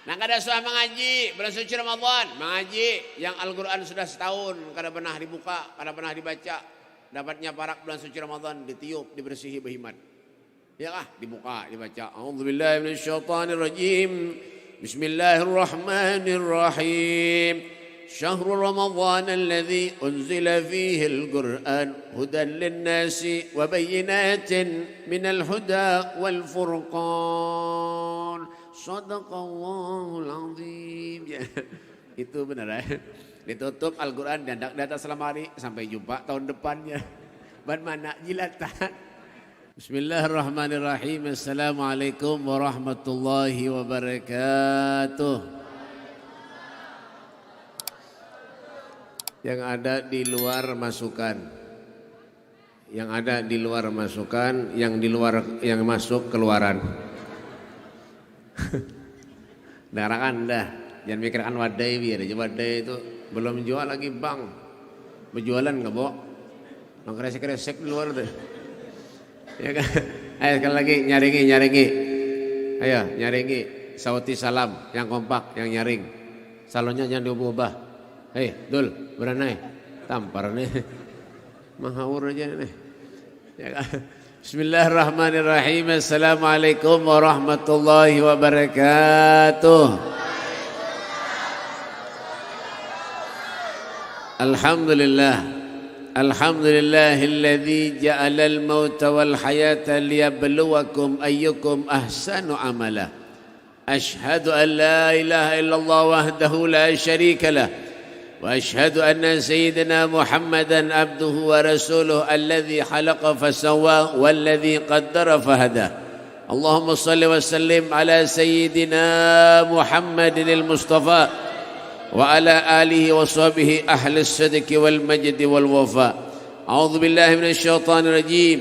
Nah kada suah mengaji bulan suci Ramadan, mengaji yang Al-Quran sudah setahun kada pernah dibuka, kada pernah dibaca, dapatnya parak bulan suci Ramadan ditiup, dibersihi berhimat. Ya kah? Dibuka, dibaca. A'udzubillahi minasyaitonirrajim. Bismillahirrahmanirrahim. شهر رمضان الذي أنزل فيه القرآن هدى للناس وبينات من الهدى والفرقان صدق الله العظيم. Itu benar ya. Ditutup Al-Quran dan di atas lemari sampai jumpa tahun depannya. Ban mana jilatan. Bismillahirrahmanirrahim. Assalamualaikum warahmatullahi wabarakatuh. Yang ada di luar masukan, yang ada di luar masukan, yang di luar yang masuk keluaran. Darakan dah, jangan mikirkan wadai biar aja wadai itu belum jual lagi bang, berjualan nggak bo, nong kresek di luar tuh. Ya kan? Ayo sekali lagi nyaringi, ayo nyaringi, sauti salam yang kompak, yang nyaring, salonnya jangan diubah-ubah. Hei, Dul, beranai, tampar nih, menghawur aja nih. Ya, Bismillahirrahmanirrahim. Assalamualaikum warahmatullahi wabarakatuh. Alhamdulillah, alhamdulillahilladzi ja'ala al-mauta wal hayata liyabluwakum ayyukum ahsanu amala. Ashhadu an la ilaha illallah wahdahu la syarika lah. وأشهد أن سيدنا محمدا عبده ورسوله الذي خلق فسوى والذي قدر فهدى اللهم صل وسلم على سيدنا محمد المصطفى وعلى آله وصحبه أهل الصدق والمجد والوفاء أعوذ بالله من الشيطان الرجيم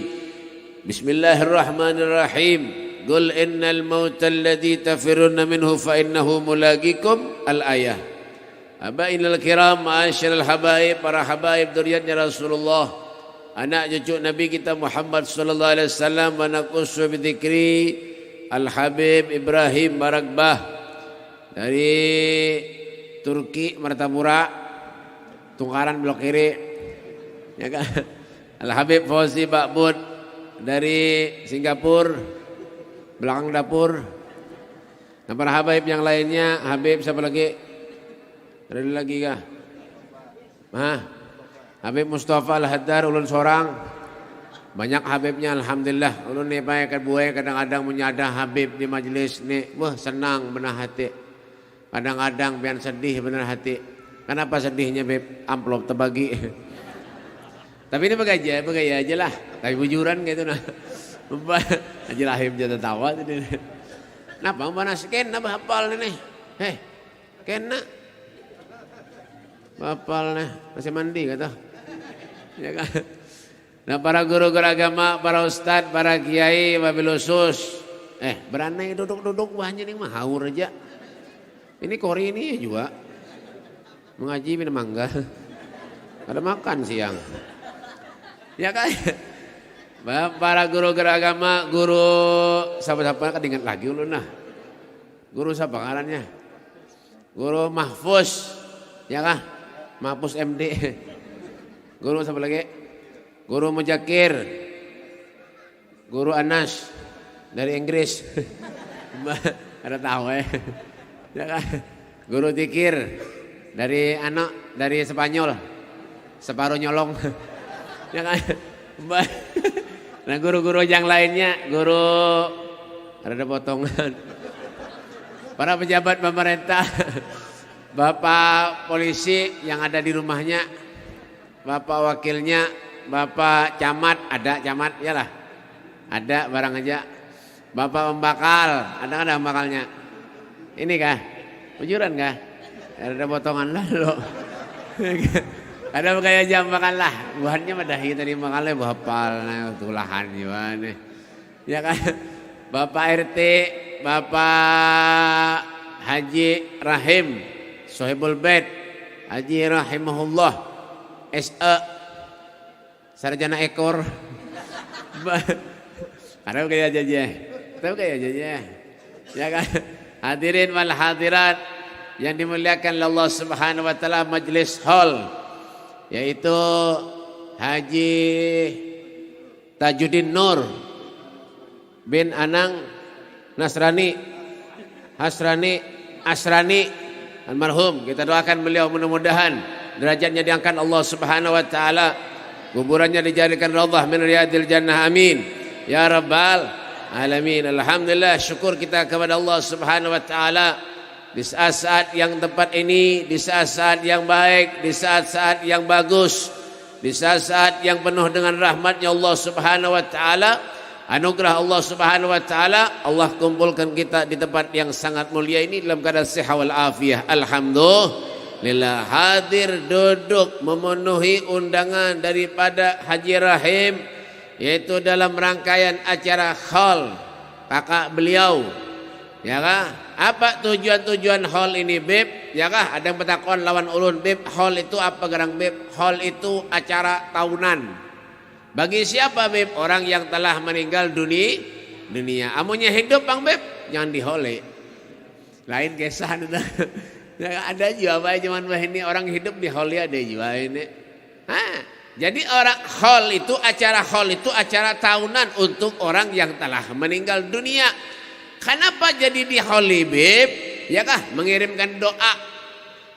بسم الله الرحمن الرحيم قل إن الموت الذي تفرون منه فإنه ملاقيكم الآية. Abainal kiram, ma'asyiral habaib, para habaib dzurriyyatnya Rasulullah, anak cucu Nabi kita Muhammad sallallahu alaihi wasallam, wa naqussu bi dzikri Al Habib Ibrahim Baragbah dari Turki Martapura, Tungkaran belok kiri. Ya kan? Al Habib Fauzi Bakbud dari Singapura, belakang dapur. Nah, para habaib yang lainnya, Habib siapa lagi? Ada lagi kah? Habib Mustafa Al-Haddar ulun sorang. Banyak habibnya alhamdulillah. Ulun ni bae kadbuai kadang-kadang menyada habib di majelis ni. Wah senang benar hati. Kadang-kadang biar sedih benar hati. Kenapa sedihnya beb? Amplop terbagi. Tapi ini begaya aja lah. Tapi bujuran gitu nah. Aja lahim jatuh tawa tadi. Napa manas ken napa hafal nih? Heh. Kena bapal nih, masih mandi kata. Ya kan? Nah para guru-guru agama, para ustadz, para kiai, wabil khusus. Beranai duduk-duduk wahnya nih mah haur aja. Ini kori ini juga. Mengaji minum mangga. Ada makan siang. Ya kan? Para guru-guru agama, guru siapa-siapa kan ingat lagi ulun nah. Guru siapa ngarannya? Guru Mahfuz. Ya kan? Mahfuz MD. Guru siapa lagi? Guru Mujakir. Guru Anas dari Inggris. Ada tahu ya. Ya kan? Guru Tikir dari anak dari Spanyol. Separuh nyolong. Ya kan? Nah guru-guru yang lainnya, guru ada potongan. Para pejabat pemerintah. Bapak polisi yang ada di rumahnya, bapak wakilnya, bapak camat, ada camat, ya lah, ada barang aja. Bapak pembakal, ada pembakalnya. Ini kah? Ujuran kah? Ada potongan lah lo. Ada kayak jam makan lah, buahnya madahi tadi makannya bapal, nah tulahan gimana? Ya kan? Bapak RT, Bapak Haji Rahim. Sohibul Bait Haji Rahimahullah SE sarjana ekor. Ada kayak aja. Tahu kayak aja. Ya kan? Hadirin wal hadirat yang dimuliakan oleh Allah Subhanahu wa taala, majlis hall yaitu Haji Tajuddin Nur bin Anang Nasrani Asrani almarhum. Kita doakan beliau mudah-mudahan derajatnya diangkat Allah Subhanahu wa taala, kuburannya dijadikan raudhah min riyadil jannah, amin ya rabbal alamin. Alhamdulillah, syukur kita kepada Allah Subhanahu wa taala di saat-saat yang tepat ini, di saat-saat yang baik, di saat-saat yang bagus, di saat-saat yang penuh dengan rahmatnya Allah Subhanahu wa taala, anugerah Allah Subhanahu wa taala, Allah kumpulkan kita di tempat yang sangat mulia ini dalam keadaan sehat wal afiyah. Alhamdulillah, hadir duduk memenuhi undangan daripada Haji Rahim, yaitu dalam rangkaian acara haul kakak beliau. Ya kah? Apa tujuan hall ini, Beb? Ya kah? Ada yang bertakon lawan ulun, Beb, hall itu apa gerang, Beb? Hall itu acara tahunan. Bagi siapa, Beb? Orang yang telah meninggal dunia. Amunnya hidup, Bang, Beb, jangan dihole. Lain kisah itu. Ada juga apa cuman ini orang hidup dihole ada juga ini. Jadi acara hall itu acara tahunan untuk orang yang telah meninggal dunia. Kenapa jadi diholi, Beb? Ya kah? Mengirimkan doa.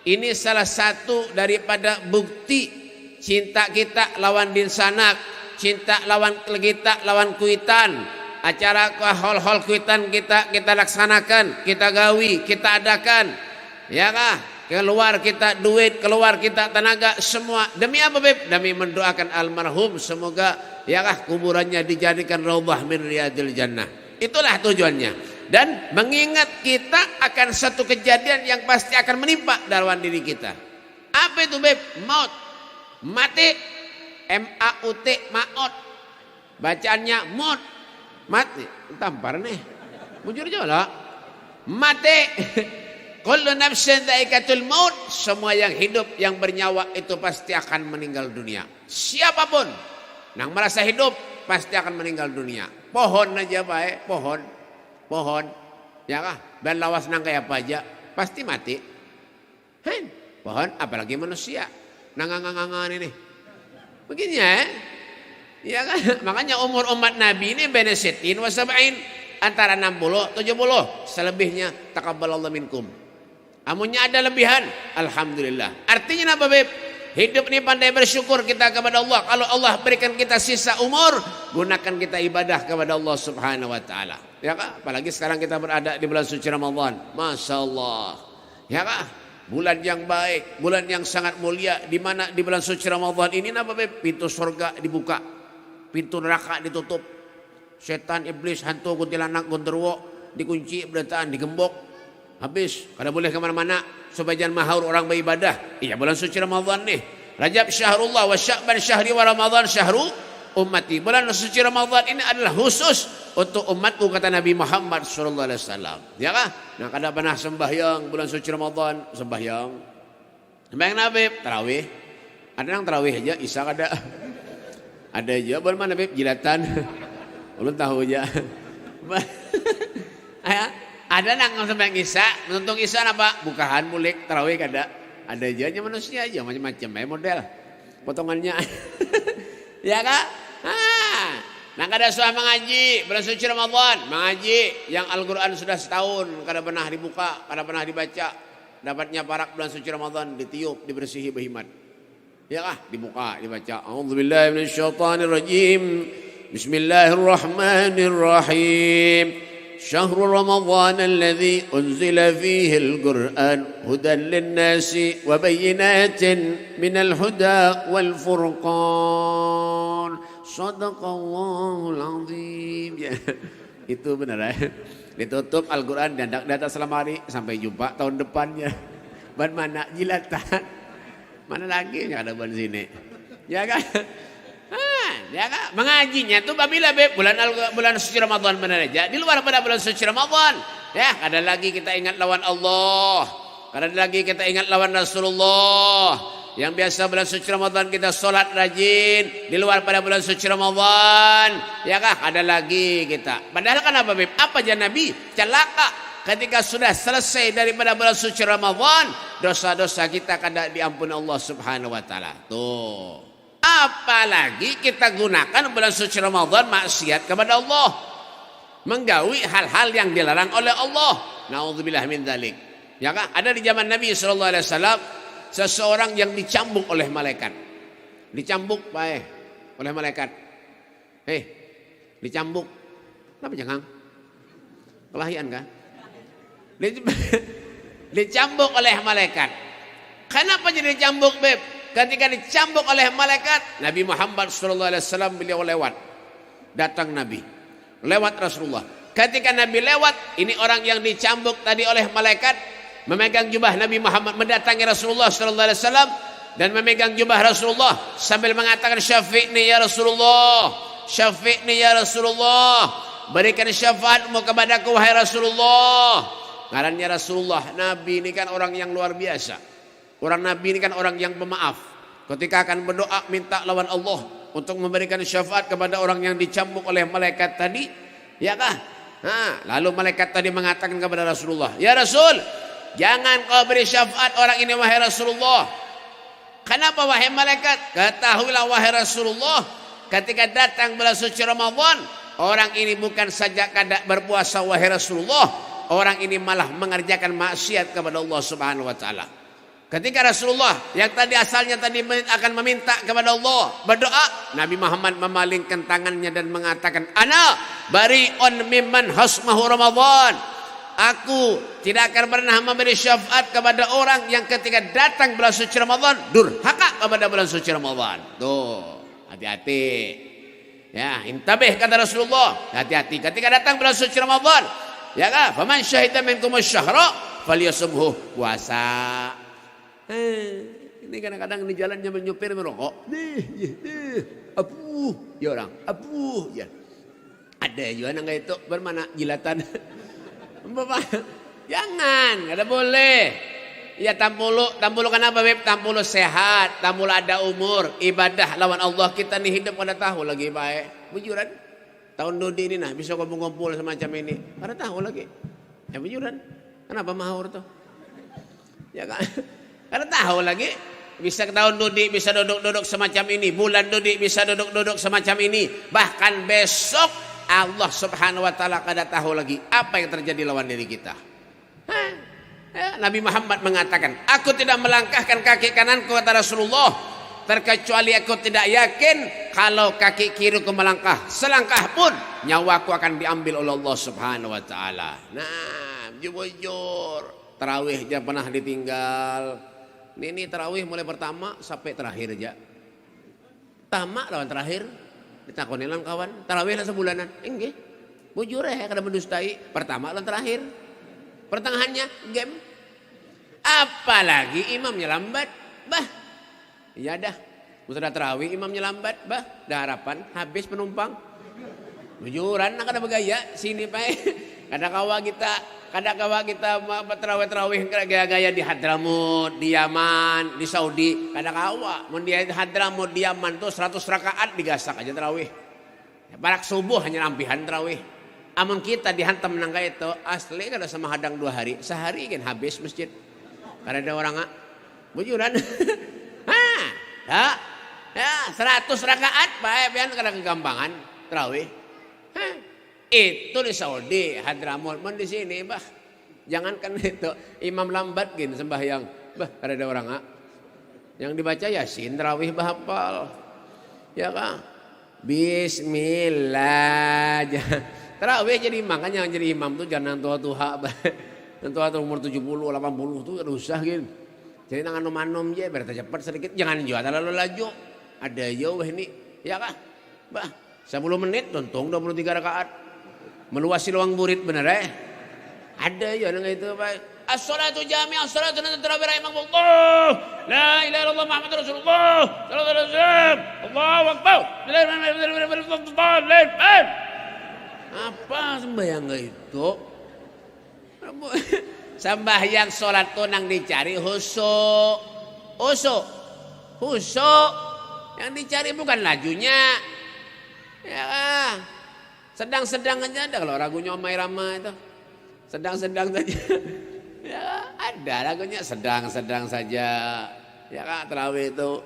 Ini salah satu daripada bukti cinta kita lawan din sanak, cinta lawan kita lawan kuitan. Acara hol kuitan kita laksanakan, kita gawi, kita adakan. Ya kah? Keluar kita duit, keluar kita tenaga, semua demi apa, Beb? Demi mendoakan almarhum, semoga ya kah kuburannya dijadikan raudhah min riyadil jannah. Itulah tujuannya. Dan mengingat kita akan satu kejadian yang pasti akan menimpa dalam diri kita. Apa itu, Beb? Maut. Mati. M-A-U-T, maut. Bacaannya maut. Mati. Tampar nih. Mujur jala. Mati. Kullu nafsin dha'iqatul maut. Semua yang hidup, yang bernyawa itu pasti akan meninggal dunia. Siapapun yang merasa hidup pasti akan meninggal dunia. Pohon aja baik, pohon, ya kah? Dan lawas nang kayak apa aja pasti mati. Pohon, apalagi manusia, nangangangan ini. Begini ya kan? Makanya umur umat Nabi ini bene sitin wa sab'in, antara 60 70, selebihnya taqabbalallahu minkum. Amunnya ada lebihan, alhamdulillah. Artinya apa, Beb? Hidup ini pandai bersyukur kita kepada Allah. Kalau Allah berikan kita sisa umur, gunakan kita ibadah kepada Allah Subhanahu wa taala. Ya kah? Apalagi sekarang kita berada di bulan suci Ramadan. Masya Allah. Ya kah? Bulan yang baik, bulan yang sangat mulia, di mana di bulan suci Ramadan ini apa, Beb? Pintu surga dibuka, pintu neraka ditutup. Setan, iblis, hantu, kuntilanak, gondorwo dikunci, berataan, digembok. Habis, kada boleh kemana-mana supaya jangan mahaur orang beribadah. Iya, bulan suci Ramadan nih. Rajab syahrullah wa Sya'ban syahri wa Ramadan syahru ummati. Bulan suci Ramadan ini adalah khusus untuk umatku, kata Nabi Muhammad sallallahu alaihi wasallam. Ya kah? Nah, kada pernah sembahyang bulan suci Ramadan, sembahyang. Sembahyang Nabi, tarawih. Ada yang tarawih aja, Isya kada. Ada aja, bulan mana, Beb? Jilatan. Belum tahu aja. Ada nang sembahyang Isya, menuntung Isya apa? Bukahan mulik, tarawih kada. Ada aja manusia aja macam-macam model potongannya. Ya kak? Nah kada suah mengaji bulan suci Ramadan, mengaji yang Al-Qur'an sudah setahun kada pernah dibuka, kada pernah dibaca. Dapatnya parak bulan suci Ramadan, ditiup, dibersihi berhimat. Ya kah? Dibuka, dibaca. A'udzubillahi minasyaitonirrajim. Bismillahirrahmanirrahim. شهر رمضان الذي أنزل فيه القرآن هدى للناس وبينات من الهدى والفرقان صدق الله العظيم. Itu benar ya. Ditutup Al-Quran dan data selamari sampai jumpa tahun depannya. Ban mana jilatan? Mana lagi yang ada ban sini? Ya kan? Ya kan? Mengajinya tuh babila, Beb, bulan suci Ramadan benar aja. Di luar pada bulan suci Ramadan, ya, ada lagi kita ingat lawan Allah, ada lagi kita ingat lawan Rasulullah. Yang biasa bulan suci Ramadan kita sholat rajin, di luar pada bulan suci Ramadan, ya kah? Ada lagi kita. Padahal kan apa, Beb? Apa aja Nabi celaka ketika sudah selesai daripada bulan suci Ramadan, dosa-dosa kita kada diampuni Allah Subhanahu wa taala. Tuh. Apalagi kita gunakan bulan suci Ramadan maksiat kepada Allah. Menggawi hal-hal yang dilarang oleh Allah. Nauzubillah min dzalik. Ya kan? Ada di zaman Nabi sallallahu alaihi wasallam seseorang yang dicambuk oleh malaikat. Dicambuk oleh malaikat. Dicambuk. Kenapa jangan? Kelahian kan? Dicambuk oleh malaikat. Kenapa jadi dicambuk, Beb? Ketika dicambuk oleh malaikat, Nabi Muhammad sallallahu alaihi wasallam beliau lewat. Datang Nabi. Lewat Rasulullah. Ketika Nabi lewat, ini orang yang dicambuk tadi oleh malaikat memegang jubah Nabi Muhammad mendatangi Rasulullah sallallahu alaihi wasallam dan memegang jubah Rasulullah sambil mengatakan, "Syafi'ni ya Rasulullah. Syafi'ni ya Rasulullah. Berikan syafaatmu kepadaku wahai Rasulullah." Ngarannya Rasulullah, Nabi ini kan orang yang luar biasa. Orang Nabi ini kan orang yang pemaaf. Ketika akan berdoa minta lawan Allah untuk memberikan syafaat kepada orang yang dicambuk oleh malaikat tadi, ya kah? Lalu malaikat tadi mengatakan kepada Rasulullah, "Ya Rasul, jangan kau beri syafaat orang ini wahai Rasulullah." Kenapa wahai malaikat? Ketahuilah wahai Rasulullah, ketika datang bulan suci Ramadan, orang ini bukan saja kada berpuasa wahai Rasulullah, orang ini malah mengerjakan maksiat kepada Allah Subhanahu wa taala. Ketika Rasulullah yang tadi asalnya tadi akan meminta kepada Allah berdoa, Nabi Muhammad memalingkan tangannya dan mengatakan, "Ana bari'un mimman hasmahu Ramadan." Aku tidak akan pernah memberi syafaat kepada orang yang ketika datang bulan suci Ramadan durhaka kepada bulan suci Ramadan. Tuh, hati-hati. Ya, intabih kata Rasulullah, hati-hati ketika datang bulan suci Ramadan. Ya kan? Faman syahida minkum asy-syahra falyasumhu, puasa. Ini kadang-kadang di jalan nyambil nyupir merokok. Ya orang, ya. Ada juga nggak itu bermana jilatan. Bapak, jangan, ada boleh. Ya tampulu kenapa Beb? Tampulu sehat, tampulu ada umur, ibadah lawan Allah kita nih hidup pada tahu lagi baik. Bujuran. Tahun Dodi ini nah bisa kumpul-kumpul semacam ini. Pada tahu lagi. Ya bujuran. Kenapa mahur tuh? Ya kan? Karena tahu lagi bisa tahun Dodi bisa duduk-duduk semacam ini, bulan Dodi bisa duduk-duduk semacam ini, bahkan besok Allah Subhanahu wa taala kada tahu lagi apa yang terjadi lawan diri kita. Nabi Muhammad mengatakan, "Aku tidak melangkahkan kaki kananku," kata Rasulullah, "terkecuali aku tidak yakin kalau kaki kiriku melangkah selangkah pun nyawaku akan diambil oleh Allah Subhanahu wa taala." Nah, jujur, tarawih jangan pernah ditinggal. Ini tarawih mulai pertama sampai terakhir aja. Tamak lawan terakhir. Ditakonin lawan kawan, tarawih lah sebulanan. Enggak. Bujur kada mendustai. Pertama lawan terakhir. Pertengahannya game. Apalagi imamnya lambat. Bah. Iya dah. Sudah tarawih imamnya lambat. Bah. Dah harapan habis penumpang. Bujuran nak kada bergaya sini pae. Kada kawa kita terawih gaya-gaya di Hadramut, di Yaman, di Saudi. Kada kawa. Mun di Hadramut, di Yaman tuh 100 rakaat digasak aja terawih. Barak subuh hanya lampihan terawih. Amun kita dihantam nangka itu asli kada sama hadang 2 hari. Sehari kan habis masjid. Kada ada orang bujuran. Ya 100 rakaat bae pian kada kegampangan terawih. Itu di Saudi, Hadramut, di sini, bah. Jangankan itu, imam lambat gini sembahyang, bah, ada orang yang dibaca Yasin, tarawih bahapal, ya kan? Bismillah, tarawih jadi imam kan, yang jadi imam tuh jangan tua-tua, bah. Tua umur 70, 80 tuh usah gitu. Jadi nangan nom-nom aja, biar cepat sedikit, jangan juga terlalu laju. Ada jauh ini, ya kan? Bah, 10 menit, tonton 23 rakaat. Meluasi ruang murid bener Ada ya nang itu Pak. As-salatu jami'ah, as-salatu tarawih rahimahullah. La ilaha illallah Muhammadur Rasulullah. Sallallahu alaihi wasallam. Allahu akbar. Apa sembahyang itu? Sembahyang salat tuh nang dicari khusyuk. Khusyuk. Yang dicari bukan lajunya. Ya. Sedang-sedang aja ada kalau ragunya Omai Rama itu. sedang-sedang saja. Ya, ada lagunya sedang-sedang saja. Ya Kak, tarawih itu.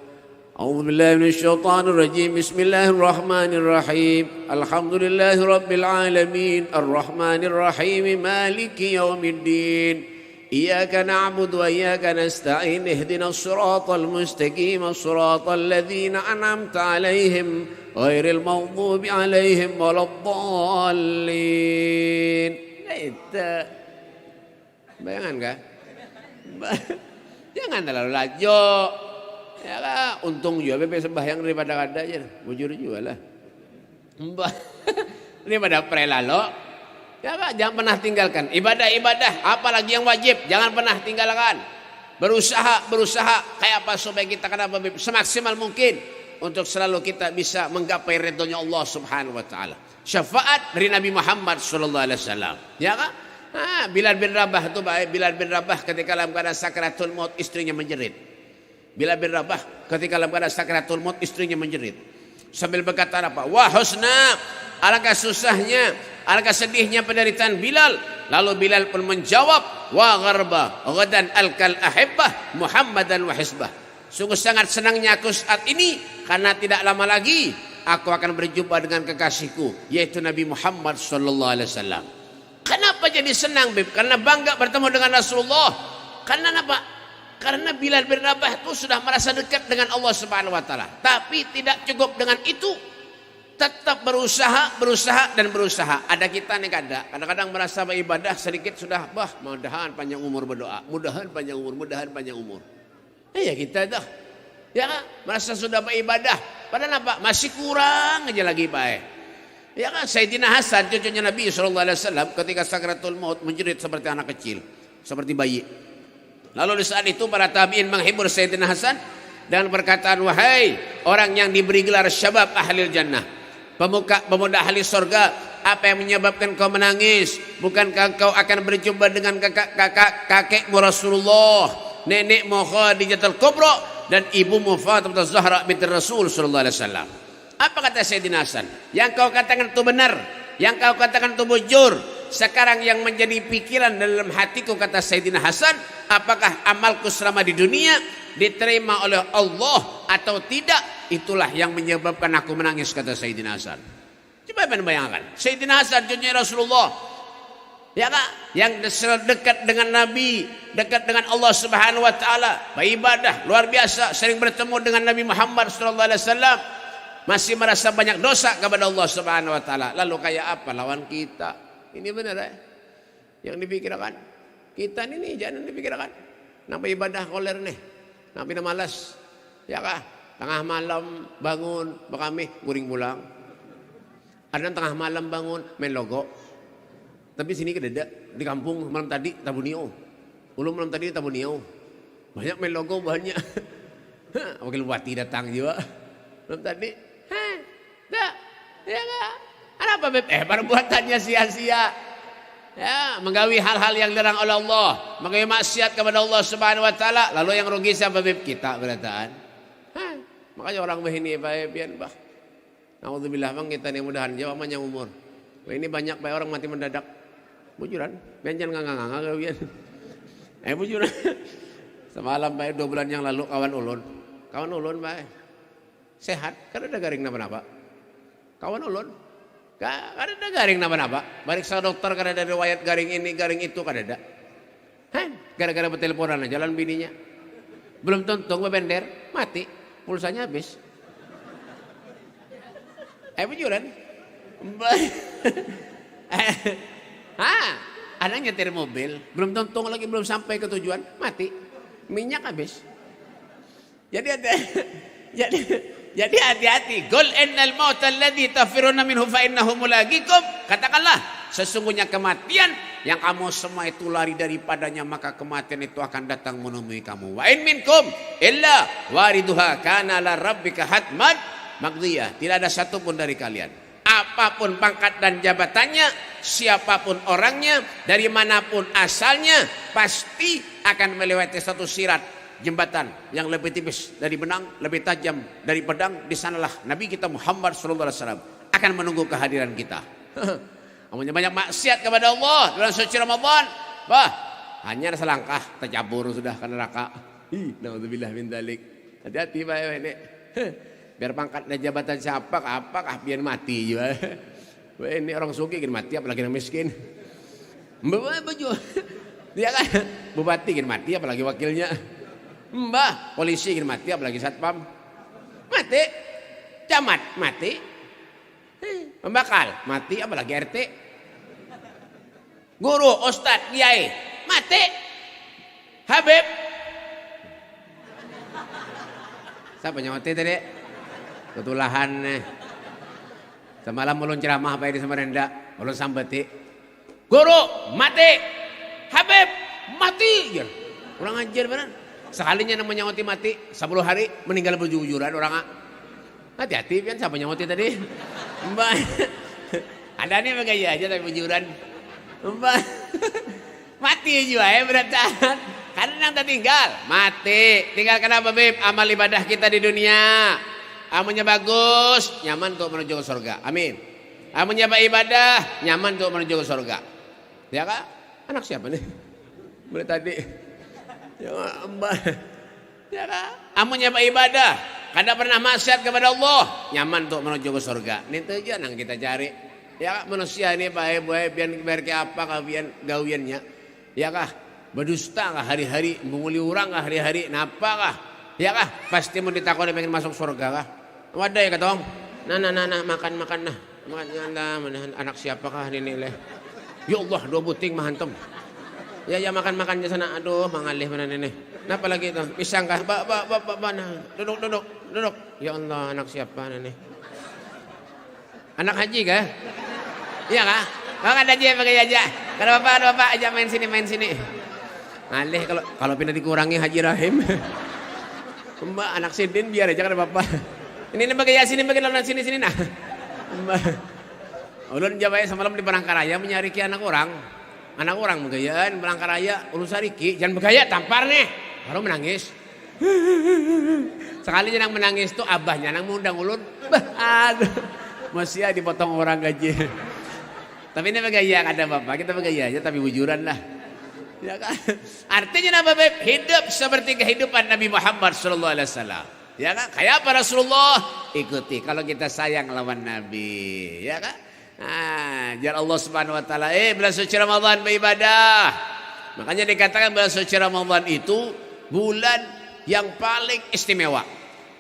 A'udzubillahi minasyaitonir rajim. Bismillahirrahmanirrahim. Alhamdulillahirabbil alamin. Arrahmanir rahim. Maliki yaumiddin. Iyyaka na'budu wa iyyaka nasta'in. Ihdinas siratal mustaqim. Siratal ladzina an'amta 'alaihim ghairil maghdubi 'alaihim waladdallin. Itu. Bayangan kah? Jangan terlalu lajo. Ya lah, untung juga bebek sembahyang daripada kada aja. Bujur juga lah. Daripada prelalo. Ya Kak, jangan pernah tinggalkan ibadah-ibadah, apalagi yang wajib, jangan pernah tinggalkan. Berusaha kayak apa supaya kita kenapa semaksimal mungkin untuk selalu kita bisa menggapai ridhonya Allah Subhanahu wa taala. Syafaat dari Nabi Muhammad sallallahu alaihi wasallam. Ya Kak? Bilal bin Rabah itu baik. Bilal bin Rabah ketika dalam keadaan sakaratul maut istrinya menjerit. Bilal bin Rabah ketika dalam keadaan sakaratul maut istrinya menjerit. Sambil berkata apa? Wah husna, alangkah susahnya, alangkah sedihnya penderitaan Bilal. Lalu Bilal pun menjawab, wa gharba ghadan alkal ahibbah Muhammadan wa hisbah. Sungguh sangat senangnya aku saat ini karena tidak lama lagi aku akan berjumpa dengan kekasihku yaitu Nabi Muhammad sallallahu alaihi wasallam. Kenapa jadi senang, Beb? Karena bangga bertemu dengan Rasulullah. Karena apa? Karena Bilal bin Rabah itu sudah merasa dekat dengan Allah Subhanahu wa taala. Tapi tidak cukup dengan itu. Tetap berusaha. Ada kita nih kadang-kadang merasa beribadah sedikit sudah, mudahan panjang umur berdoa. Mudahan panjang umur. Ya kita dah. Ya, merasa sudah beribadah. Padahal apa? Masih kurang aja lagi baik. Ya kan, Sayyidina Hasan cucunya Nabi SAW ketika sakaratul maut menjerit seperti anak kecil, seperti bayi. Lalu di saat itu para tabi'in menghibur Sayyidina Hasan dengan perkataan, wahai orang yang diberi gelar syabab ahlil jannah, pemuda ahli surga, apa yang menyebabkan kau menangis? Bukankah kau akan berjumpa dengan kakekmu Rasulullah, nenekmu Khadijatul Kubra dan ibumu Fatimah Zahra binti Rasul sallallahu alaihi wasallam? Apa kata Sayyidina Hasan? Yang kau katakan itu benar, yang kau katakan itu bujur. Sekarang yang menjadi pikiran dalam hatiku, kata Sayyidina Hasan, apakah amalku selama di dunia diterima oleh Allah atau tidak? Itulah yang menyebabkan aku menangis, kata Sayyidina Hasan. Coba bayangkan, Sayyidina Hasan cucunya Rasulullah, ya Kak, yang dekat dengan Nabi, dekat dengan Allah Subhanahu wa taala, beribadah luar biasa, sering bertemu dengan Nabi Muhammad sallallahu alaihi wasallam, masih merasa banyak dosa kepada Allah Subhanahu wa taala. Lalu kayak apa lawan kita? Ini benar yang dipikirkan. Kita ini jangan dipikirkan. Nampak ibadah koler nih. Nampak malas. Ya Kak, tengah malam bangun bekami guring pulang. Ada tengah malam bangun main logo. Tapi sini kededa di kampung malam tadi tabunio. Ulum malam tadi tabunio. Banyak main logo banyak. Wakil bupati datang juga. Malam tadi. Dah. Ya Kak. Kenapa Beb? Perbuatannya sia-sia. Ya, menggawi hal-hal yang dilarang oleh Allah, menggawi maksiat kepada Allah Subhanahu wa taala. Lalu yang rugi siapa Beb? Kita berataan. Makanya orang begini Beb, bah. Nauzubillah bang, kita nih mudahan jawab panjang umur. Ini banyak Pak orang mati mendadak. Bujuran, benjan nganga-nganga kalian. Bujuran. Semalam Pak 2 bulan yang lalu kawan ulun Pak. Sehat, karena ada garing napa-napa. Kawan ulun kada ada garing napa-napa. Bariksa dokter kada ada riwayat garing ini, garing itu kada ada. Gara-gara berteleponan aja jalan bininya. Belum tuntung bebender, mati. Pulsanya habis. Bujuran. Ada nyetir mobil, belum tuntung lagi, belum sampai ke tujuan, mati. Minyak habis. Jadi hati-hati. Qul innal mauta alladzi tafiruna minhu fa innahu mulaqikum. Katakanlah, sesungguhnya kematian yang kamu semua itu lari daripadanya, maka kematian itu akan datang menemui kamu. Wa in minkum illa wariduha kana la rabbika hatman maqdiyah. Tidak ada satupun dari kalian, apapun pangkat dan jabatannya, siapapun orangnya, dari manapun asalnya, pasti akan melewati satu sirat, jembatan yang lebih tipis dari benang, lebih tajam dari pedang. Di sanalah Nabi kita Muhammad SAW akan menunggu kehadiran kita. Amunnya banyak maksiat kepada Allah bulan suci Ramadan, bah, hanya selangkah tercabur sudah ke neraka. Naudzubillah min dzalik. Hati-hati Pak ini. Biar pangkatnya jabatan siapa apakah biar mati juga. Wah, ini orang sugih kan mati apalagi orang miskin. Mbak baju. Dia kan bupati kan mati apalagi wakilnya. Mbah, polisi kan mati apalagi satpam. Mati. Camat mati. Pembakal mati apalagi RT. Guru, ustad, kiai mati. Habib. Siapa yang mati tadi? Ketulahan nih. Semalam ulun ceramah apa ini sama Renda. Ulun sambati. Guru mati. Habib mati. Kurang ajar benar. Sekalinya namanya mati 10 hari meninggal berjujur-jujuran orang. Hati-hati kan siapa yang mati tadi? Mbak. Ada nih begaya aja tapi berjujuran. Mbak. Mati juga ya berantakan. Karena yang tertinggal mati. Tinggal kenapa Beb? Amal ibadah kita di dunia. Amalnya bagus, nyaman untuk menuju ke surga. Amin. Amalnya ibadah, nyaman untuk menuju ke surga. Ya kak? Anak siapa nih? Boleh tadi. Ya Mbak. Ya kak? Amalnya ibadah, kada pernah maksiat kepada Allah, nyaman untuk menuju ke surga. Ini tujuan yang kita cari. Ya kak? Manusia ini baik-baik biar kayak apa kawian gawiannya. Ya kak? Berdusta kah hari-hari, menguli orang kah hari-hari, napa kah? Ya kah? Pasti mau ditakoni pengen masuk surga kah? Wadah ya katong. Nah, makan nah. Makan anak siapa kah ini leh? Ya Allah, 2 buting mah hantem. Ya makan di sana. Aduh, mangalih mana nenek. Napa lagi itu? Pisang kah? Ba nah. Duduk. Ya Allah, anak siapa nenek? Anak haji kah? Iya kah? Makan aja pakai aja. Kalau bapak aja main sini. Ngalih kalau pindah dikurangi Haji Rahim. Mbak anak Sidin biar aja kan apa-apa. Ini bagi Yasin bagi lawan sini nah. Mbak. Ulun jawab semalam di Palangkaraya menyariki anak orang. Anak orang menggayaan Palangkaraya ulun sariki jangan bergaya tampar nih. Baru menangis. Sekali jangan menangis tuh abahnya nang mengundang ulun. Aduh. Masih dipotong orang gaji. Tapi ini bergaya ada bapak kita bergaya aja tapi wujuran lah. Ya kan? Artinya apa Beb? Hidup seperti kehidupan Nabi Muhammad sallallahu alaihi wasallam. Ya kan? Kayak apa Rasulullah? Ikuti kalau kita sayang lawan Nabi, ya kan? Nah, jar Allah Subhanahu wa taala, bulan suci Ramadan beribadah. Makanya dikatakan bulan suci Ramadan itu bulan yang paling istimewa.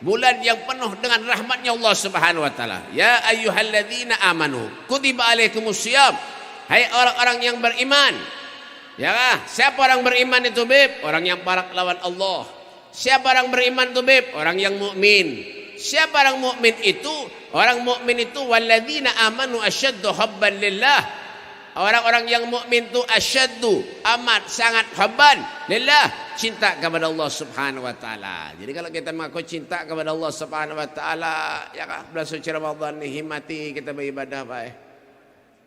Bulan yang penuh dengan rahmatnya Allah Subhanahu wa taala. Ya ayyuhalladzina amanu, kutiba alaikumusiyam. Hai orang-orang yang beriman. Ya kah? Siapa orang beriman itu Beb? Orang yang parak lawan Allah. Siapa orang beriman itu Beb? Orang yang mukmin. Siapa orang mukmin itu? Orang mukmin itu walladzina amanu asyaddu hubban lillah. Orang-orang yang mukmin itu asyaddu amat sangat hubban lillah, cinta kepada Allah Subhanahu wa taala. Jadi kalau kita mengaku cinta kepada Allah Subhanahu wa taala, ya kah? Bulan suci Ramadan ini himati kita beribadah baik.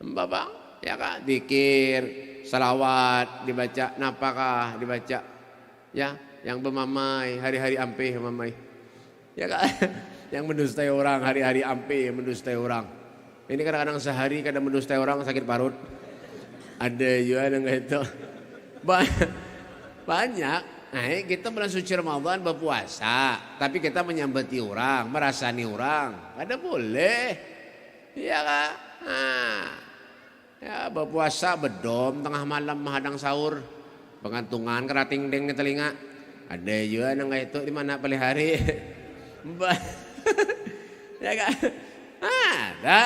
Bapak, ya kah? Zikir, salawat dibaca, napakah dibaca, ya, yang bermamai hari-hari ampe mamai, ya kak, yang mendustai orang hari-hari ampe mendustai orang. Ini kadang-kadang sehari kadang mendustai orang sakit parut, ada juga yang itu banyak. Nah kita bulan suci Ramadan berpuasa, tapi kita menyambati orang, merasani orang, ada boleh, ya kak. Nah, ya berpuasa bedom tengah malam menghadang sahur pengantungan kerating deng di telinga ada juga yang itu di mana paling hari ya kan ada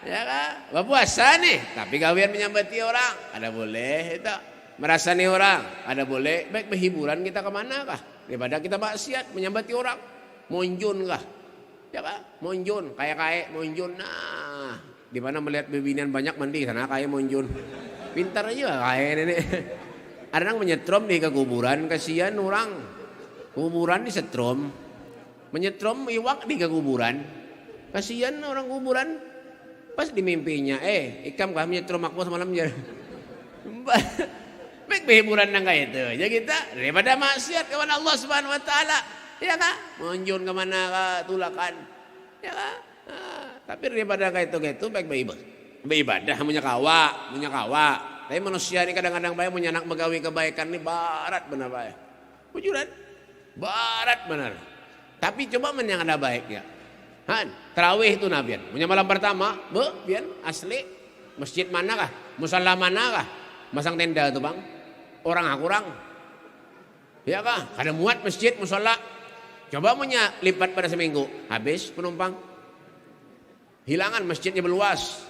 ya kan berpuasa nih tapi gawian menyambati orang ada boleh itu merasani orang ada boleh baik berhiburan kita kemana kah daripada kita maksiat menyambati orang monjun kah ya kan monjun kayak monjun nah di mana melihat bebinian banyak mandi sana kayak monjun pintar aja kayak nenek ada yang menyetrom di kuburan kasihan orang kuburan disetrom menyetrom iwak di kuburan kasihan orang kuburan pas di mimpinya ikam kah menyetrom aku semalam ya baik hiburan nang kayak itu ya kita daripada maksiat kepada Allah Subhanahu wa taala ya kak monjun kemana kak tulakan ya kak tapi daripada kayak itu baik beribadah punya kawa. Tapi manusia ini kadang-kadang baik punya anak megawi kebaikan ini barat benar baik. Bujuran, barat benar. Tapi coba yang ada baiknya. Han, terawih itu nabian. Punya malam pertama, bian asli. Masjid manakah? Musalla manakah? Masang tenda itu bang. Orang kurang. Ya kah? Kada muat masjid musalla. Coba punya lipat pada seminggu. Habis penumpang. Hilangan masjidnya beluas.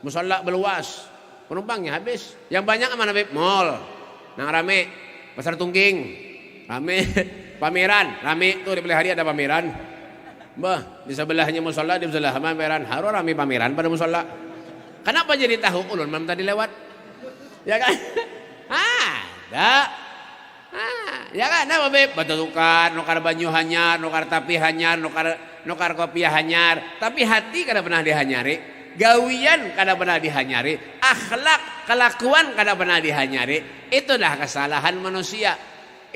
Musalla beluas. Penumpangnya habis. Yang banyak mana Beb? Mall. Nang rame. Pasar Tungging. Rame. Pameran. Rame. Tuh di belah hari ada pameran. Bah, di sebelahnya musalla, di sebelah pameran. Harus rame pameran pada musalla. Kenapa jadi tahu ulun malam tadi lewat? Ya kan? Ya kan? Apa Beb? Batu tukar, nukar banyu hanyar, nukar tapi hanyar, nukar kopi hanyar. Tapi hati kada pernah dihanyari. Gawian kada pernah dihanyari, akhlak kelakuan kada pernah dihanyari. Itulah kesalahan manusia,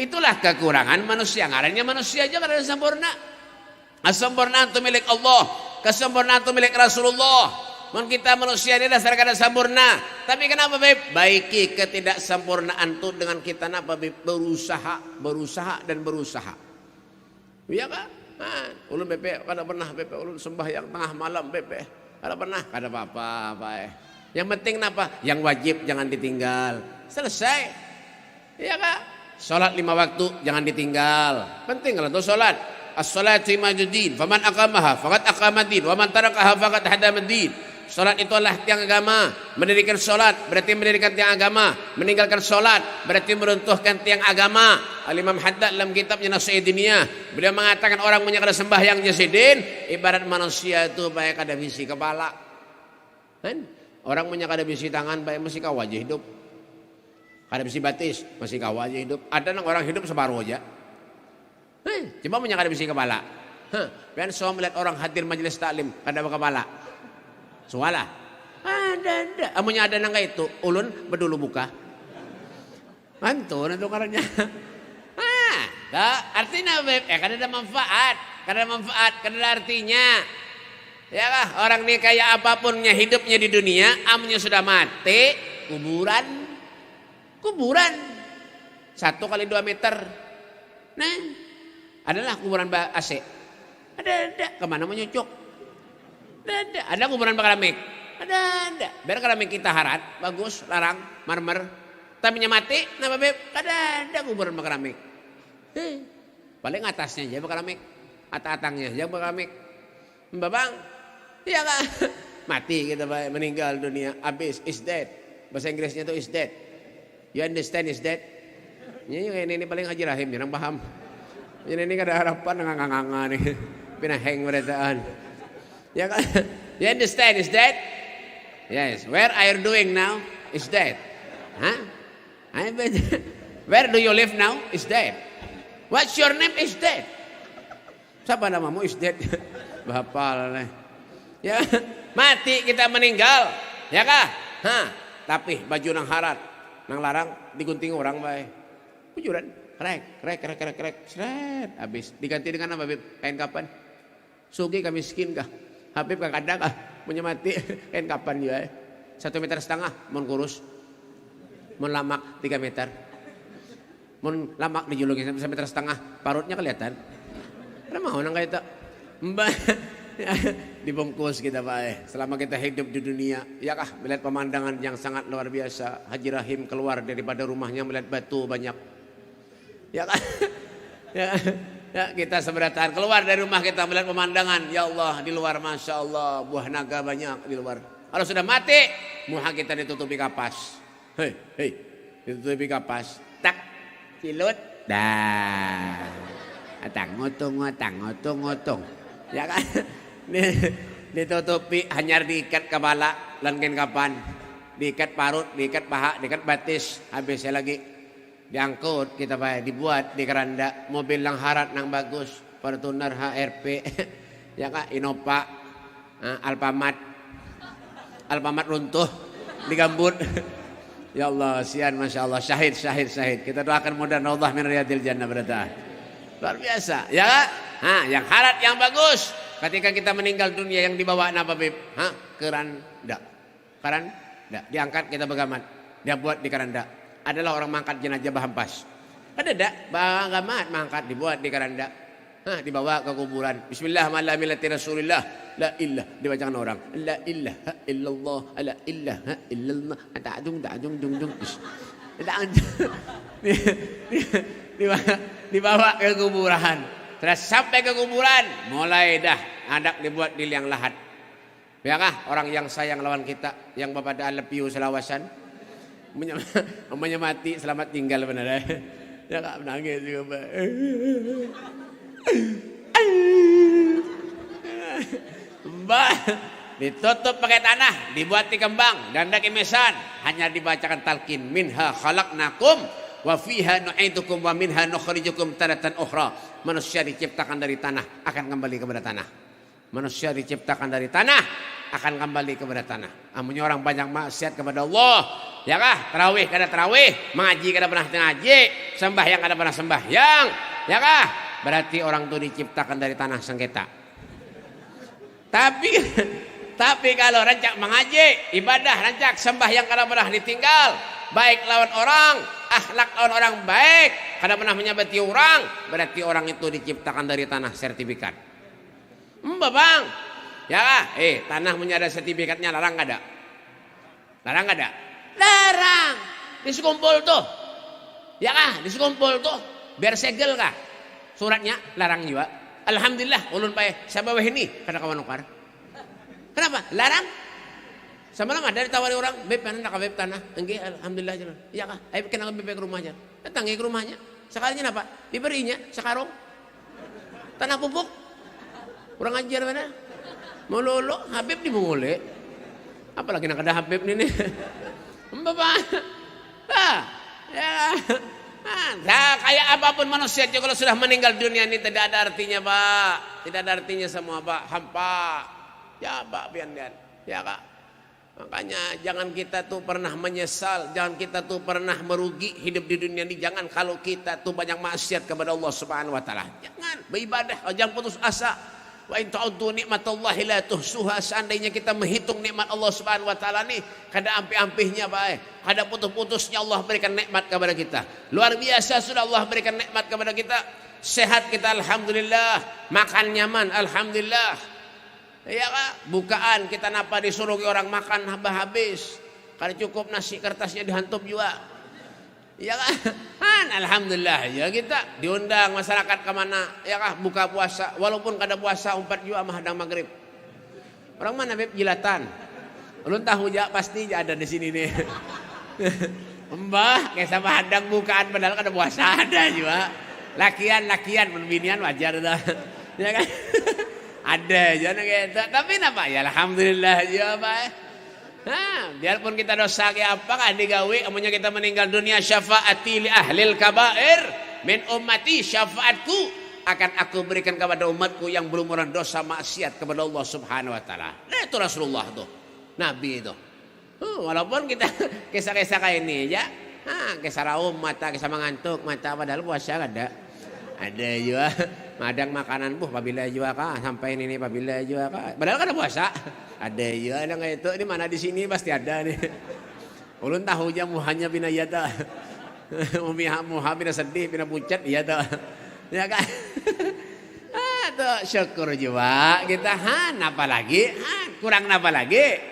itulah kekurangan manusia. Ngarannya manusia aja kada sempurna. Kesempurnaan itu milik Allah, kesempurnaan itu milik Rasulullah. Mun kita manusia ini dasar kada sempurna. Tapi kenapa Beb? Baiki ketidaksempurnaan itu dengan kita napa Beb? Berusaha dan berusaha. Iya kan? Ulun Beb kada pernah Beb ulun sembahyang tengah malam Beb. Kada pernah, kada apa-apa. Yang penting napa? Yang wajib jangan ditinggal. Selesai. Iya kak? Salat 5 waktu jangan ditinggal. Penting kalau tuh salat. As-salatu imaduddin. Faman aqamaha faqad aqamaddin. Wa man tarakaha faqad hadamaddin. Salat itu adalah tiang agama. Mendirikan salat berarti mendirikan tiang agama. Meninggalkan salat berarti meruntuhkan tiang agama. Al-Imam Haddad dalam kitabnya Nasihattiniyah, beliau mengatakan orang punya kada sembahyang jasidin ibarat manusia itu baik kada bisi kepala. Kan? Orang punya kada bisi tangan baik masih kau aja hidup. Kada bisi batis masih kau aja hidup. Ada orang hidup separuh aja. Coba punya kada bisi kepala. Pian so melihat orang hadir majelis taklim kada kepala. Soalah. Ada. Amunya ada nang itu ulun berdulu buka. Mantu nanti karanya. Artinya Beb, kan ada manfaat, kan ada artinya. Ya kah, orang ini kayak apapunnya hidupnya di dunia, amunya sudah mati, kuburan 1 kali 2 meter. Nah, adalah kuburan AC. Ada, kemana mau nyucuk? Ada kuburan keramik. Ada. Biar keramik kita harat, bagus, larang, marmer. Tapi mati, kenapa Beb? Ada kuburan keramik. Paling atasnya aja keramik, atang-atangnya aja keramik. Babang, iya kan? Mati kita meninggal dunia, habis, is dead. Bahasa Inggrisnya itu is dead. You understand is dead? Ini paling Haji Rahim, jangan paham. Ini kada harapan nganga nih, pinaheng beritaan. Ya kan? You understand is dead? Yes. Where are you doing now? Is dead. Huh? Where do you live now? Is dead. What's your name? Is dead. Siapa namamu? Is dead. Bapal nih. Ya, mati kita meninggal. Ya kah? Tapi baju nang harat, nang larang digunting orang bae. Bujuran, krek. Sret, habis. Diganti dengan apa, Beb? Kain kapan? Sugi kah miskin kah? Habib kah kadang kah? Punya mati kain kapan dia? 1,5 meter, mun kurus. Mun lamak 3 meter. Mun lamak dijuluki 1,5 meter, parutnya kelihatan. Ada mau nang kayak tak? Dibungkus kita Pak. Selama kita hidup di dunia, ya kah melihat pemandangan yang sangat luar biasa. Haji Rahim keluar daripada rumahnya melihat batu banyak. Ya kan? Ya, kita seberatan keluar dari rumah kita melihat pemandangan. Ya Allah di luar masya Allah buah naga banyak di luar. Kalau sudah mati, muha kita ditutupi kapas. Hei, ditutupi kapas. Tak, silut, dah. Atang ngotong. Ya kan? Ditutupi hanya diikat kepala, langgen kapan, diikat parut, diikat paha, diikat batis, habisnya lagi diangkut kita bayar, dibuat di keranda, mobil yang harat nang bagus, Fortuner HRP, ya kak, Innova, Alfamart runtuh, digambut. Ya Allah, sian masya Allah, syahid. Kita doakan mudah-mudahan Allah min riyadil jannah berada. Luar biasa, ya kak? Yang harat yang bagus. Ketika kita meninggal dunia yang dibawa apa Beb? Keranda. Keranda. Diangkat kita begamat. Dia buat di keranda. Adalah orang mangkat jenazah Bahampas. Ada tak? Bagamat mangkat dibuat di keranda. Dibawa ke kuburan. Bismillahirrahmanirrahim. Rasulullah. La ilah. Dibacakan orang. La ilaha illallah. La ilaha illallah. Ta'adung. Dibawa ke kuburan. Terus sampai ke kuburan. Mulai dah. Adak dibuat di liang lahat. Biarkah orang yang sayang lawan kita. Yang bapak lepiu selawasan. Umpamanya mati. Selamat tinggal benar. Ya kak menangis juga Pak. Mbak ditutup pakai tanah, dibuat di kembang dan daki mesan, hanya dibacakan talqin minha khalaqnakum wa fiha nu'idukum wa minha nukhrijukum taratan ukhra. Manusia diciptakan dari tanah akan kembali kepada tanah. Manusia diciptakan dari tanah akan kembali kepada tanah. Amunnya orang banyak maksiat kepada Allah, ya kah? Tarawih kada tarawih, mengaji kada pernah ngaji, sembahyang kada pernah sembahyang, ya kah? Berarti orang itu diciptakan dari tanah sengketa. Tapi kalau rancak mengaji, ibadah, rancak sembahyang kada pernah ditinggal, baik lawan orang, akhlak lawan orang baik, kada pernah menyabati orang, berarti orang itu diciptakan dari tanah sertifikat. Bang, ya tanah punya ada sertifikatnya, larang kada? Larang kada? Larang. Disekumpul tuh, ya kah? Disekumpul tuh, biar segel kah? Suratnya larang juga. Alhamdulillah, ulun pae sabaweh ini kada kawan ukar. Kenapa? Larang. Semalam ada ditawari orang, beb mana nak beb tanah? Enggak, alhamdulillah jalan. Ya kah? Ayo kena beb ke rumahnya. Datang ke rumahnya. Sekalinya apa? Diberinya sekarung tanah pupuk. Kurang ajar mana? Mau lolo, Habib di mengole. Apalagi nak ada Habib ini. Bapak. Kayak apapun manusia kalau sudah meninggal dunia ini tidak ada artinya, Pak. Tidak ada artinya semua, Pak. Hampa. Ya, Pak, pian. Ya, Kak. Makanya jangan kita tuh pernah menyesal, jangan kita tuh pernah merugi hidup di dunia ini. Jangan kalau kita tuh banyak maksiat kepada Allah Subhanahu wa taala. Jangan beribadah, jangan putus asa. Wa in ta'uddu nikmatallahi la tuhsuha. Seandainya kita menghitung nikmat Allah Subhanahu wa taala nih, kada ampih-ampihnya, Pak. Kada putus-putusnya Allah berikan nikmat kepada kita. Luar biasa sudah Allah berikan nikmat kepada kita. Sehat kita alhamdulillah, makan nyaman alhamdulillah. Ya Kak, bukaan kita napa disuruh orang makan habis. Kada cukup nasi kertasnya dihantup juga. Ya kan, alhamdulillah ya kita diundang masyarakat kemana, ya kah buka puasa, walaupun kada puasa 4 juga mahadang maghrib. Orang mana beb jilatan, ulun tahu ja pasti ja ada di sini nih. Mbah kayak sama hadang bukaan padahal kada puasa ada juga. Lakian menbinian wajar dah, ya kan? Ada aja gitu. Tapi napa ya alhamdulillah ya Pak. Biarpun kita dosa ke apa kan digawe, amunnya kita meninggal dunia, syafaati li ahlil kabair min ummati, syafaatku akan aku berikan kepada umatku yang belum orang dosa maksiat kepada Allah Subhanahu wa taala. Nah itu Rasulullah tuh, Nabi itu. Walaupun kita kisah-kisah kayak ini ya, kisah raum mata, kisah mengantuk mata, padahal puasa ada juga. Madang makanan pabila juga kah sampai ini pabila juga kah, padahal kan puasa. Ada ya, ada nggak itu? Di mana di sini pasti ada nih. Ulun tahu aja muhanya bina ya ta. Muha bina sedih, bina pucat ya ta. Ya kan? Tuh syukur juga kita. Apa lagi? Kurang apa lagi?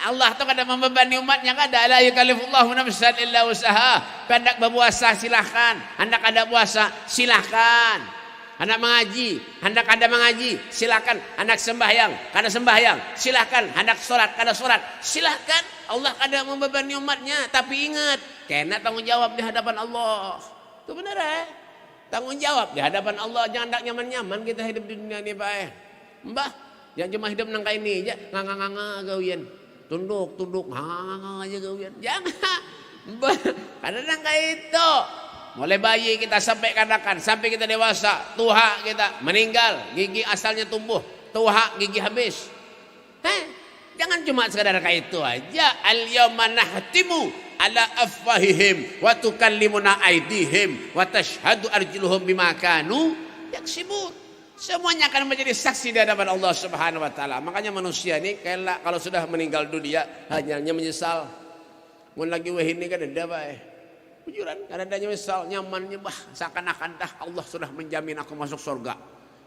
Allah tuh kada membebani umatnya, kada la yukallifullahu nafsan illa usaha. Hendak berpuasa silahkan, hendak ada puasa silahkan. Anak mengaji, hendak ada mengaji, silakan. Anak sembahyang, kada sembahyang, silakan. Hendak sholat, kada sholat, silakan. Allah kada membebani umatnya, tapi ingat, kena tanggung jawab di hadapan Allah. Itu benar tanggung jawab di hadapan Allah. Jangan hendak nyaman-nyaman kita hidup di dunia ini, Pak. Mbah, yang cuma hidup nangka ini aja, nganga gawian, tunduk, nganga aja gawian. Jangan, Mbah, kada nangka itu. Mulai bayi kita sampai kadakan, sampai kita dewasa, tuha kita meninggal, gigi asalnya tumbuh, tuha gigi habis. Jangan cuma sekadar kayak itu aja. Al-yawma nahtimu ala afwahihim wa tukallimuna aydihim wa tashhadu arjuluhum bima kanu yaksibun. Semuanya akan menjadi saksi di hadapan Allah Subhanahu wa taala. Makanya manusia ini kayak kalau sudah meninggal dunia hanya menyesal. Mun lagi wah ini kan ada bae. Bujuran kan ada menyesal, nyamannya seakan-akan dah Allah sudah menjamin aku masuk surga.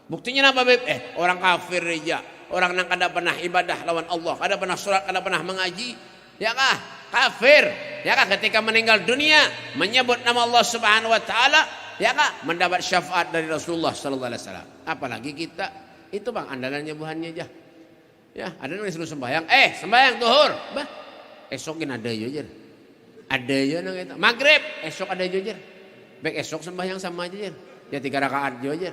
Buktinya apa, Beb? Orang kafir aja, orang yang kada pernah ibadah lawan Allah, kada pernah sholat, kada pernah mengaji, ya kah? Kafir, ya kah? Ketika meninggal dunia menyebut nama Allah Subhanahu wa taala, ya kah? Mendapat syafaat dari Rasulullah sallallahu alaihi wasallam. Apalagi kita, itu Bang andalannya buhannya aja. Ya, ada yang disuruh sembahyang, sembahyang zuhur, bah, esokin ada aja. Ada aja nang itu. Maghrib, esok ada aja. Baik esok sembahyang sama aja. Ya 3 rakaat aja.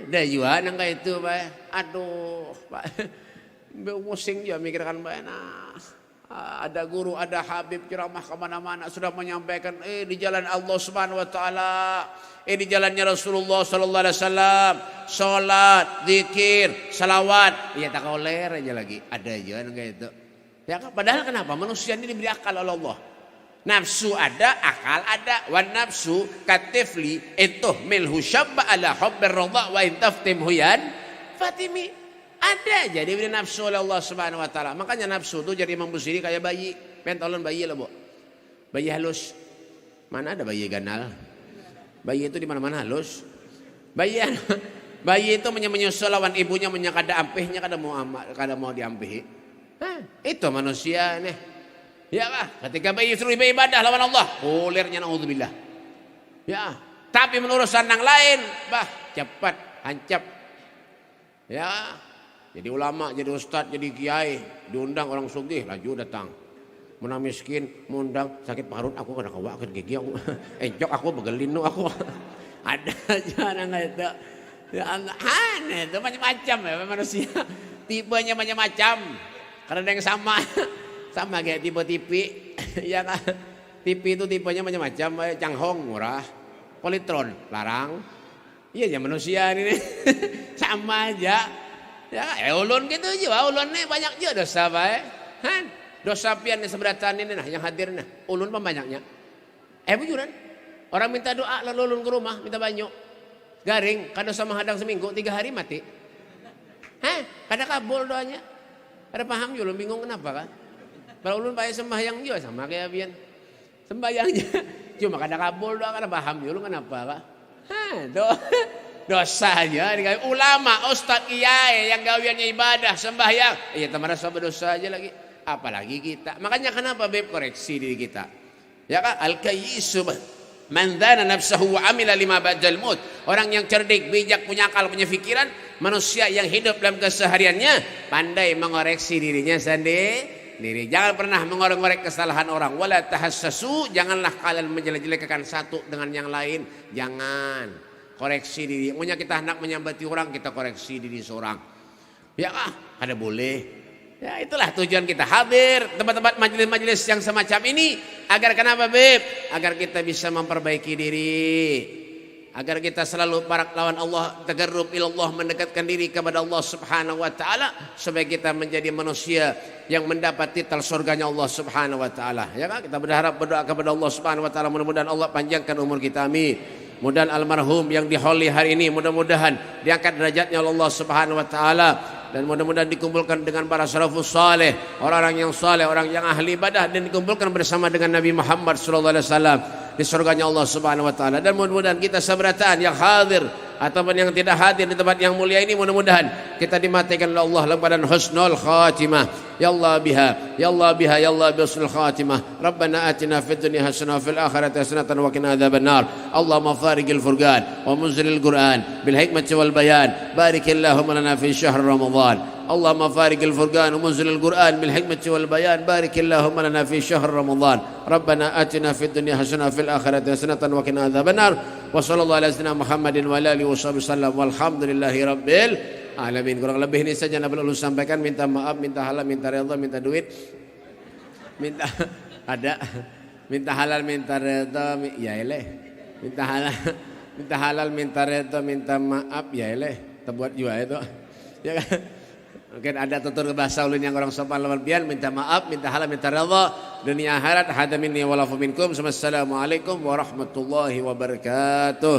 Ada juga nang kayak itu, Pak. Aduh, Pak. Pusing juga mikirkan Pak. Nah, ada guru, ada habib ceramah kemana-mana sudah menyampaikan di jalan Allah Subhanahu wa taala, di jalannya Rasulullah sallallahu alaihi wasallam, salat, zikir, salawat. Ya tak oler aja lagi. Ada aja nang kayak itu. Ya, padahal kenapa? Manusia ini diberi akal oleh Allah. Nafsu ada, akal ada. Wan nafsu katifli itu milhu syabba ala hubbir radha wa intaftim huyan fatimi. Ada aja diberi nafsu oleh Allah Subhanahu wa taala. Makanya nafsu itu jadi Imam Busiri kayak bayi. Pentolon bayi lah, Bu. Bayi halus. Mana ada bayi ganal? Bayi itu di mana-mana halus. Bayi itu menyusul lawan ibunya kada ampihnya kada mau diampihi. Itu manusia nih. Ya kah? Ketika bayi suruh ibadah lawan Allah, kulirnya naudzubillah. Ya, tapi menurut yang lain, cepat hancap. Ya, jadi ulama, jadi ustad, jadi kiai, diundang orang sugih, laju datang. Menang miskin, mengundang sakit parut, aku kada kawakan gigi aku. Enjok aku begelinu aku. Ada aja nang itu. Ya aneh, itu macam-macam ya manusia. Tipenya macam-macam. Karena ada yang sama. Sama kayak tipe TV, ya kan? TV itu tipenya macam-macam, Changhong murah, Polytron larang, iya ya manusia ini sama aja, ya ulun gitu aja, ulun nih banyak juga dosa baik, dosa pian seberatan ini nah yang hadir nah, ulun banyaknya, bujuran, orang minta doa lalu ulun ke rumah minta banyak, garing, kada dosa menghadang seminggu 3 hari mati, kada kabul doanya, kada paham ulun bingung kenapa kan? Kalau ulun pakai sembahyang juga sama kayak Bian. Sembahyangnya cuma kada kabul doa kada paham ulun kenapa kah? Dosa aja dikali ulama, ustaz, kiai yang gawiannya ibadah, sembahyang. Iya teman rasa berdosa aja lagi. Apalagi kita. Makanya kenapa Beb koreksi diri kita. Ya kan al-kayyisu man dzana nafsahu wa amila lima ba'dal maut. Orang yang cerdik, bijak, punya akal, punya pikiran, manusia yang hidup dalam kesehariannya pandai mengoreksi dirinya sendiri. Jangan pernah mengorek-ngorek kesalahan orang. Wala tahassasu, janganlah kalian menjelek-jelekkan satu dengan yang lain. Jangan. Koreksi diri. Punya kita hendak menyambati orang, kita koreksi diri seorang. Ya ada boleh. Ya itulah tujuan kita hadir tempat-tempat majelis-majelis yang semacam ini agar kenapa Beb? Agar kita bisa memperbaiki diri. Agar kita selalu parak lawan Allah, tagarrub ilallah, mendekatkan diri kepada Allah Subhanahu wa taala supaya kita menjadi manusia yang mendapat titel surganya Allah Subhanahu wa taala. Ya kan? Kita berharap berdoa kepada Allah Subhanahu wa taala mudah-mudahan Allah panjangkan umur kita, amin. Mudah almarhum yang diholi hari ini mudah-mudahan diangkat derajatnya oleh Allah Subhanahu wa taala dan mudah-mudahan dikumpulkan dengan para salafus saleh, orang-orang yang saleh, orang yang ahli ibadah dan dikumpulkan bersama dengan Nabi Muhammad sallallahu alaihi wasallam di surganya Allah Subhanahu wa taala. Dan mudah-mudahan kita seberatan yang hadir ataupun yang tidak hadir di tempat yang mulia ini, mudah-mudahan kita dimatikan oleh Allah dalam keadaan husnul khatimah. Ya Allah biha, ya Allah biha, ya Allah bi husnul khatimah. Rabbana atina fid dunya hasanah wa fil akhirati hasanah wa qina adzabannar. Allahumma fariqil furqan wa munzilil Qur'an bil hikmati wal bayan. Barikillahumma lana fi syahr Ramadan. اللهم فارق الفرقان ومنزل القرآن بالحكمة والبيان. بارك اللهم لنا في شهر رمضان. ربنا آتنا في الدنيا حسنة وفي الآخرة حسنة وقنا عذاب النار. وصلى الله على سيدنا محمد وعلى آله وصحبه وسلم والحمد لله رب العالمين. Kurang lebih ini saja Nabi Lalu sampaikan. Minta maaf, minta halal, minta redha, minta duit, minta halal, minta redha, ya eleh, minta halal, minta redha, minta maaf, ya eleh, terbuat juga itu, ya kan? Mungkin ada tutur bahasa ulun yang orang sopan lawan pian, minta maaf, minta halal, minta redha dunia akhirat. Hada minni wa lafu minkum. Assalamualaikum warahmatullahi wabarakatuh.